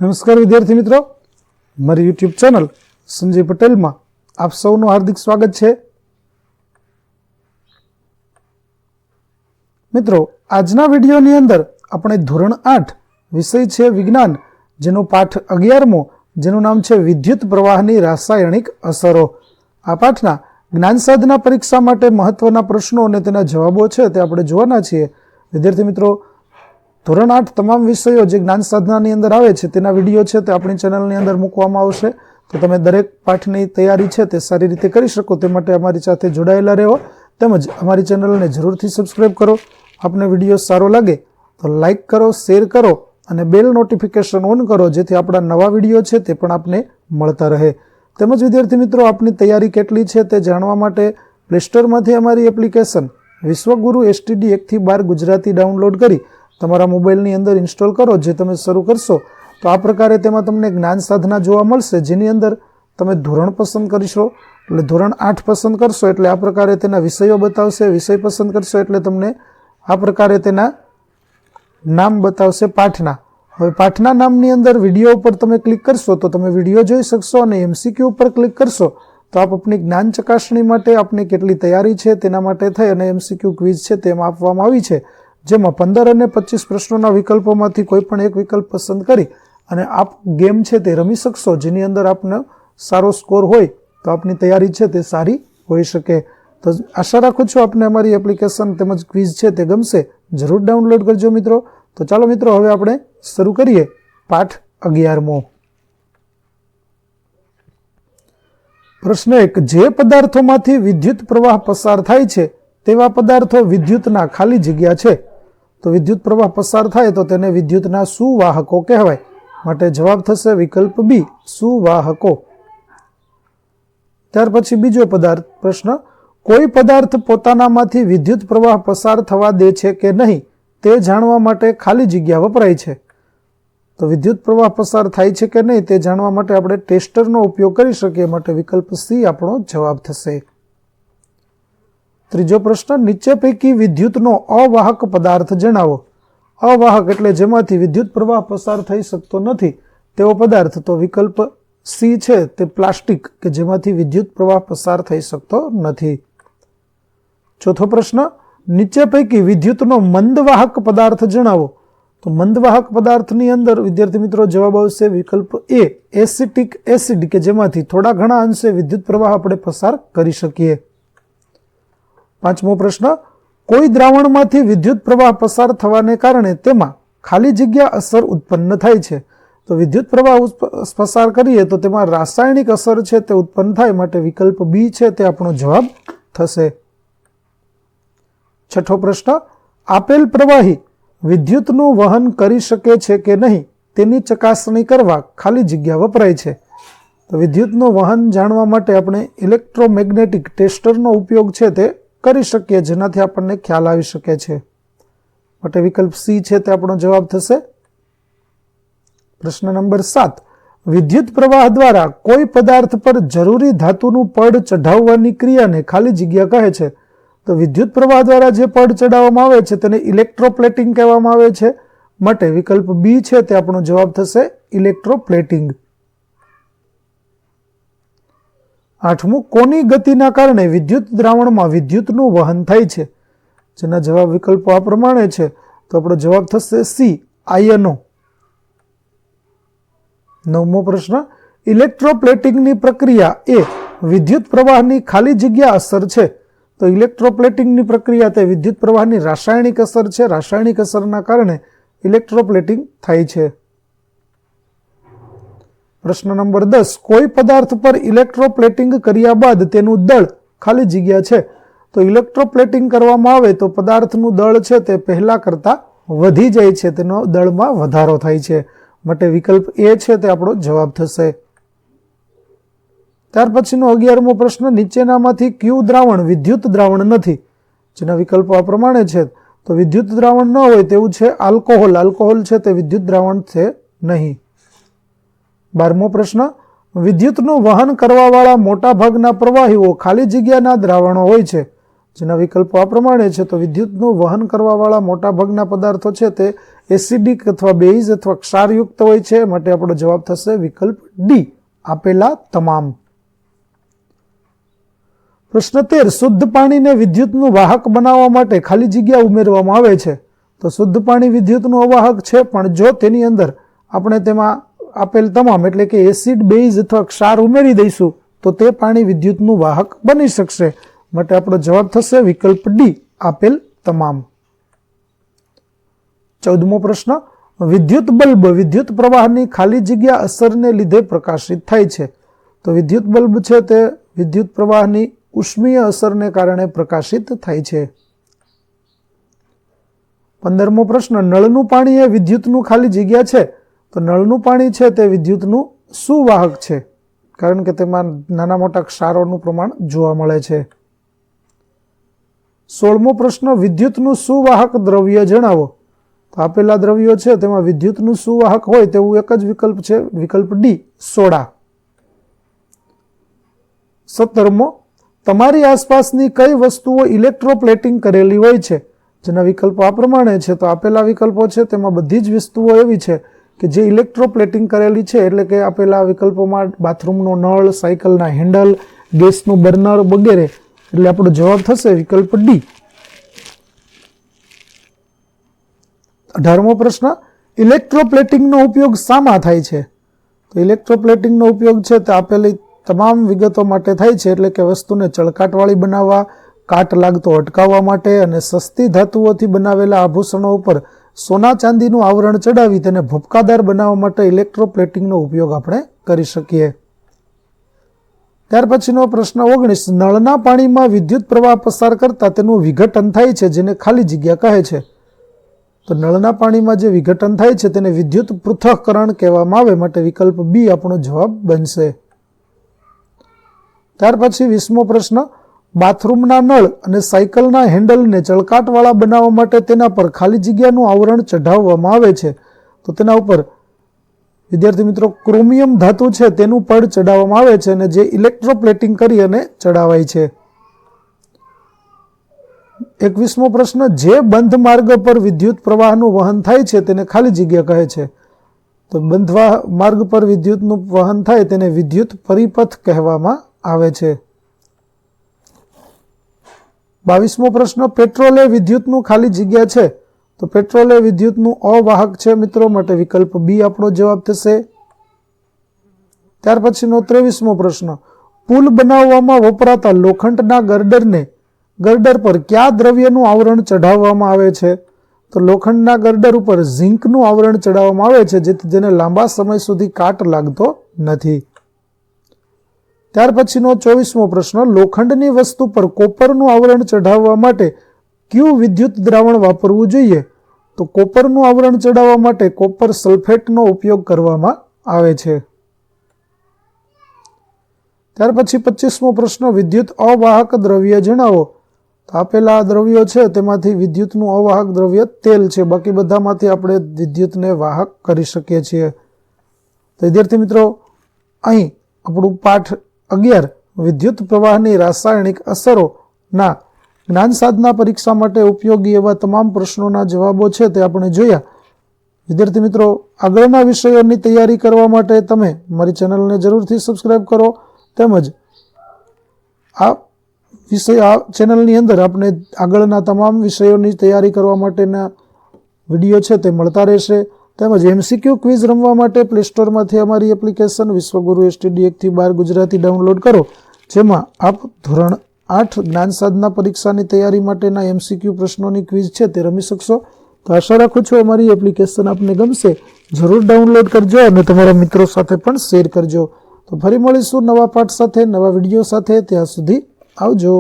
નમસ્કાર વિદ્યાર્થી મિત્રો, મારી યુટ્યુબ ચેનલ સંજય પટેલમાં આપ સૌનું હાર્દિક સ્વાગત છે. મિત્રો, આજના વિડીયોની અંદર આપણે ધોરણ 8 વિષય છે વિજ્ઞાન, જેનો પાઠ 11મો, જેનું નામ છે વિદ્યુત પ્રવાહની રાસાયણિક અસરો. આ પાઠના જ્ઞાન સાધના પરીક્ષા માટે મહત્વના પ્રશ્નો અને તેના જવાબો છે તે આપણે જોવાના છીએ. વિદ્યાર્થી મિત્રો, ધોરણ 8 તમામ વિષયો જે જ્ઞાન સાધનાની અંદર આવે છે તેના વિડીયો છે તે આપણી ચેનલની અંદર મૂકવામાં આવશે. તો તમે દરેક પાઠની તૈયારી છે તે સારી રીતે કરી શકો તે માટે અમારી સાથે જોડાયેલા રહો, તેમજ અમારી ચેનલને જરૂરથી સબસ્ક્રાઈબ કરો. આપને વિડીયો સારો લાગે તો લાઇક કરો, શેર કરો અને બેલ નોટિફિકેશન ઓન કરો, જેથી આપણા નવા વિડીયો છે તે પણ આપને મળતા રહે. તેમજ વિદ્યાર્થી મિત્રો, આપની તૈયારી કેટલી છે તે જાણવા માટે પ્લે સ્ટોરમાંથી અમારી એપ્લિકેશન વિશ્વગુરુ STD 1 થી 12 ગુજરાતી ડાઉનલોડ કરી તમારા મોબાઈલની અંદર ઇન્સ્ટોલ કરો. જે તમે શરૂ કરશો તો આ પ્રકારે તેમાં તમને જ્ઞાન સાધના જોવા મળશે, જેની અંદર તમે ધોરણ પસંદ કરીશો એટલે ધોરણ 8 પસંદ કરશો એટલે આ પ્રકારે તેના વિષયો બતાવશે. વિષય પસંદ કરશો એટલે તમને આ પ્રકારે તેના નામ બતાવશે પાઠના. હવે પાઠના નામની અંદર વિડીયો ઉપર તમે ક્લિક કરશો તો તમે વિડીયો જોઈ શકશો, અને MCQ ઉપર ક્લિક કરશો તો આપ આપની જ્ઞાન ચકાસણી માટે આપની કેટલી તૈયારી છે તેના માટે થઈ અને MCQ ક્વિઝ છે તેમાં આપવામાં આવી છે, જેમાં 15 અને 25 પ્રશ્નોના વિકલ્પોમાંથી કોઈ પણ એક વિકલ્પ પસંદ કરી અને આપ ગેમ છે તે રમી શકશો, જેની અંદર આપનો સારો સ્કોર હોય તો આપની તૈયારી છે તે સારી હોઈ શકે. તો આશા રાખું છું આપને અમારી એપ્લિકેશન તેમજ ક્વિઝ છે તે ગમશે. જરૂર ડાઉનલોડ કરજો મિત્રો. તો ચાલો મિત્રો, હવે આપણે શરૂ કરીએ પાઠ 11મો. પ્રશ્ન 1. જે પદાર્થોમાંથી વિદ્યુત પ્રવાહ પસાર થાય છે તેવા પદાર્થો વિદ્યુતના ખાલી જગ્યા છે. તો વિદ્યુત પ્રવાહ પસાર થાય તો તેને વિદ્યુતના સુવાહકો કહેવાય. માટે જવાબ થશે વિકલ્પ બી, સુવાહકો. ત્યાર પછી બીજો પ્રશ્ન. કોઈ પદાર્થ પોતાનામાંથી વિદ્યુત પ્રવાહ પસાર થવા દે છે કે નહીં તે જાણવા માટે ખાલી જગ્યા વપરાય છે. તો વિદ્યુત પ્રવાહ પસાર થાય છે કે નહીં તે જાણવા માટે આપણે ટેસ્ટરનો ઉપયોગ કરી શકીએ, માટે વિકલ્પ સી આપણો જવાબ થશે. ત્રીજો પ્રશ્ન. નીચે પૈકી વિદ્યુતનો અવાહક પદાર્થ જણાવો. અવાહક એટલે જેમાંથી વિદ્યુત પ્રવાહ પસાર થઈ શકતો નથી તેવો પદાર્થ. તો વિકલ્પ સી છે તે પ્લાસ્ટિક, કે જેમાંથી વિદ્યુત પ્રવાહ પસાર થઈ શકતો નથી. ચોથો પ્રશ્ન. નીચે પૈકી વિદ્યુતનો મંદવાહક પદાર્થ જણાવો. તો મંદવાહક પદાર્થની અંદર વિદ્યાર્થી મિત્રો જવાબ આવશે વિકલ્પ એ, એસિટિક એસિડ, કે જેમાંથી થોડા ઘણા અંશે વિદ્યુત પ્રવાહ આપણે પસાર કરી શકીએ. પાંચમો પ્રશ્ન. કોઈ દ્રાવણમાંથી વિદ્યુત પ્રવાહ પસાર થવાને કારણે તેમાં ખાલી જગ્યા અસર ઉત્પન્ન થાય છે. તો વિદ્યુત પ્રવાહ પસાર કરીએ તો તેમાં રાસાયણિક અસર છે તે ઉત્પન્ન થાય, માટે વિકલ્પ બી છે તે આપણો જવાબ થશે. છઠ્ઠો પ્રશ્ન. આપેલ પ્રવાહી વિદ્યુતનું વહન કરી શકે છે કે નહીં તેની ચકાસણી કરવા ખાલી જગ્યા વપરાય છે. તો વિદ્યુતનું વહન જાણવા માટે આપણે ઇલેક્ટ્રોમેગ્નેટિક ટેસ્ટરનો ઉપયોગ છે તે કરી શકીએ, જેનાથી આપણને ખ્યાલ આવી શકે છે. માટે વિકલ્પ સી છે તે આપણો જવાબ થશે. પ્રશ્ન નંબર 7. વિદ્યુત પ્રવાહ દ્વારા કોઈ પદાર્થ પર જરૂરી ધાતુનું પડ ચઢાવવાની ક્રિયાને ખાલી જગ્યા કહે છે. તો વિદ્યુત પ્રવાહ દ્વારા જે પડ ચડાવવામાં આવે છે તેને ઇલેક્ટ્રોપ્લેટિંગ કહેવામાં આવે છે. માટે વિકલ્પ બી છે તે આપણો જવાબ થશે, ઇલેક્ટ્રોપ્લેટિંગ. આઠમું. કોની ગતિના કારણે વિદ્યુત દ્રાવણમાં વિદ્યુતનું વહન થાય છે? જેના જવાબ વિકલ્પો આ પ્રમાણે છે. તો આપણો જવાબ થશે સી, આયનો. નવમો પ્રશ્ન. ઇલેક્ટ્રોપ્લેટિંગની પ્રક્રિયા એ વિદ્યુત પ્રવાહની ખાલી જગ્યા અસર છે. તો ઇલેક્ટ્રોપ્લેટિંગની પ્રક્રિયા તે વિદ્યુત પ્રવાહની રાસાયણિક અસર છે. રાસાયણિક અસરના કારણે ઇલેક્ટ્રોપ્લેટિંગ થાય છે. પ્રશ્ન નંબર 10. કોઈ પદાર્થ પર ઇલેક્ટ્રોપ્લેટિંગ કર્યા બાદ તેનું દળ ખાલી જગ્યા છે. તો ઇલેક્ટ્રોપ્લેટિંગ કરવામાં આવે તો પદાર્થનું દળ છે તે પહેલા કરતા વધી જાય છે, તેનો દળમાં વધારો થાય છે. માટે વિકલ્પ એ છે તે આપણો જવાબ થશે. ત્યાર પછીનો 11મો પ્રશ્ન. નીચેનામાંથી કયું દ્રાવણ વિદ્યુત દ્રાવણ નથી? જેના વિકલ્પો આ પ્રમાણે છે. તો વિદ્યુત દ્રાવણ ન હોય તેવું છે આલ્કોહોલ. આલ્કોહોલ છે તે વિદ્યુત દ્રાવણ છે નહીં. 12મો પ્રશ્ન. વિદ્યુતનું વહન કરવાવાળા મોટા ભાગના પ્રવાહીઓ ખાલી જગ્યાના દ્રાવણો હોય છે. જેના વિકલ્પો આ પ્રમાણે છે. તો વિદ્યુતનું વહન કરવાવાળા મોટાભાગના પદાર્થો છે તે એસિડિક અથવા બેઝ અથવા ક્ષારયુક્ત હોય છે, માટે આપણો જવાબ થશે વિકલ્પ ડી, આપેલા તમામ. પ્રશ્ન 13, શુદ્ધ પાણીને વિદ્યુતનું વાહક બનાવવા માટે ખાલી જગ્યા ઉમેરવામાં આવે છે. તો શુદ્ધ પાણી વિદ્યુતનું અવાહક છે, પણ જો તેની અંદર આપણે તેમાં આપેલ તમામ એટલે કે એસિડ, બેઝ અથવા ક્ષાર ઉમેરી દઈશું તો તે પાણી વિદ્યુતનું વાહક બની શકશે, માટે આપણો જવાબ થશે વિકલ્પ ડી, આપેલ તમામ. 14મો પ્રશ્ન, વિદ્યુત બલ્બ વિદ્યુત પ્રવાહની ખાલી જગ્યા અસરને લીધે પ્રકાશિત થાય છે. તો વિદ્યુત બલ્બ છે તે વિદ્યુત પ્રવાહની ઉષ્મીય અસરને કારણે પ્રકાશિત થાય છે. 15મો પ્રશ્ન, નળનું પાણી એ વિદ્યુતનું ખાલી જગ્યા છે. તો નળનું પાણી છે તે વિદ્યુતનું સુવાહક છે, કારણ કે તેમાં નાના મોટા ક્ષારોનું પ્રમાણ જોવા મળે છે. 16મો પ્રશ્ન, વિદ્યુતનું સુવાહક દ્રવ્ય જણાવો. તો આપેલા દ્રવ્યો છે તેમાં વિદ્યુતનું સુવાહક હોય તેવું એક જ વિકલ્પ છે, વિકલ્પ ડી, સોડા. 17મો, તમારી આસપાસની કઈ વસ્તુઓ ઇલેક્ટ્રોપ્લેટિંગ કરેલી હોય છે. જેના વિકલ્પો આ પ્રમાણે છે. તો આપેલા વિકલ્પો છે તેમાં બધી જ વસ્તુઓ એવી છે કે જે ઇલેક્ટ્રોપ્લેટિંગ કરેલી છે, એટલે કે આપેલા વિકલ્પોમાં બાથરૂમનો નળ, સાયકલના હેન્ડલ, ગેસનું બર્નર વગેરે, એટલે આપણો જવાબ થશે વિકલ્પ ડી. 18મો પ્રશ્ન, ઇલેક્ટ્રોપ્લેટિંગનો ઉપયોગ શામાં થાય છે. તો ઇલેક્ટ્રોપ્લેટિંગનો ઉપયોગ છે તે આપેલી તમામ વિગતો માટે થાય છે, એટલે કે વસ્તુને ચળકાટવાળી બનાવવા, કાટ લાગતો અટકાવવા માટે અને સસ્તી ધાતુઓથી બનાવેલા આભૂષણો ઉપર સોના ચાંદીનું આવરણ ચડાવી તેને ભપકાદાર બનાવવા માટે ઇલેક્ટ્રોપ્લેટિંગનો ઉપયોગ આપણે કરી શકીએ. ત્યાર પછીનો પ્રશ્ન 19, નળના પાણીમાં વિદ્યુત પ્રવાહ પસાર કરતા તેનું વિઘટન થાય છે, જેને ખાલી જગ્યા કહે છે. તો નળના પાણીમાં જે વિઘટન થાય છે તેને વિદ્યુત પૃથ્થકરણ કહેવામાં આવે, માટે વિકલ્પ બી આપણો જવાબ બનશે. ત્યાર પછી 20મો પ્રશ્ન, બાથરૂમના નળ અને સાયકલના હેન્ડલને ચળકાટવાળા બનાવવા માટે તેના પર ખાલી જગ્યાનું આવરણ ચઢાવવામાં આવે છે. તો તેના ઉપર વિદ્યાર્થી મિત્રો ક્રોમિયમ ધાતુ છે તેનું પડ ચડાવવામાં આવે છે, અને જે ઇલેક્ટ્રોપ્લેટિંગ કરી અને ચડાવાય છે. 21મો પ્રશ્ન, જે બંધ માર્ગ પર વિદ્યુત પ્રવાહનું વહન થાય છે તેને ખાલી જગ્યા કહે છે. તો બંધ માર્ગ પર વિદ્યુતનું વહન થાય તેને વિદ્યુત પરિપથ કહેવામાં આવે છે. 22મો પ્રશ્ન, પેટ્રોલ એ વિદ્યુતનું ખાલી જગ્યા છે. તો પેટ્રોલ એ વિદ્યુતનું અવાહક છે મિત્રો, માટે વિકલ્પ બી આપણો જવાબ થશે. ત્યાર પછીનો 23મો પ્રશ્ન, પુલ બનાવવામાં વપરાતા લોખંડના ગર્ડર પર કયા દ્રવ્યનું આવરણ ચઢાવવામાં આવે છે. તો લોખંડના ગર્ડર ઉપર ઝીંકનું આવરણ ચડાવવામાં આવે છે, જેથી તેને લાંબા સમય સુધી કાટ લાગતો નથી. ત્યાર પછીનો 24મો પ્રશ્ન, લોખંડની વસ્તુ પર કોપરનું આવરણ ચઢાવવા માટે કયું વિદ્યુત દ્રાવણ વાપરવું જોઈએ. તો કોપરનું આવરણ ચડાવવા માટે કોપર સલ્ફેટનો ઉપયોગ કરવામાં આવે છે. ત્યાર પછી 25મો પ્રશ્ન, વિદ્યુત અવાહક દ્રવ્ય જણાવો. તો આપેલા દ્રવ્યો છે તેમાંથી વિદ્યુતનું અવાહક દ્રવ્ય તેલ છે, બાકી બધામાંથી આપણે વિદ્યુતને વાહક કરી શકીએ છીએ. તો વિદ્યાર્થી મિત્રો, અહીં આપણું પાઠ 11 વિદ્યુત પ્રવાહની રાસાયણિક અસરોના જ્ઞાન સાધના પરીક્ષા માટે ઉપયોગી એવા તમામ પ્રશ્નોના જવાબો છે તે આપણે જોયા. વિદ્યાર્થી મિત્રો, આગળના વિષયોની તૈયારી કરવા માટે તમે મારી ચેનલને જરૂરથી સબસ્ક્રાઇબ કરો, તેમજ આ ચેનલની અંદર આપણે આગળના તમામ વિષયોની તૈયારી કરવા માટેના વિડીયો છે તે મળતા રહેશે. તેમજ MCQ ક્વિઝ રમવા માટે પ્લે સ્ટોરમાંથી અમારી એપ્લિકેશન વિશ્વગુરુ STD 1 થી 12 ગુજરાતી ડાઉનલોડ કરો, જેમાં આપ ધોરણ 8 જ્ઞાન સાધના પરીક્ષાની તૈયારી માટેના MCQ પ્રશ્નોની ક્વિઝ છે તે રમી શકશો. તો આશા રાખું છું અમારી એપ્લિકેશન આપને ગમશે. જરૂર ડાઉનલોડ કરજો અને તમારા મિત્રો સાથે પણ શેર કરજો. તો ફરી મળીશું નવા પાઠ સાથે, નવા વિડીયો સાથે. ત્યાં સુધી આવજો.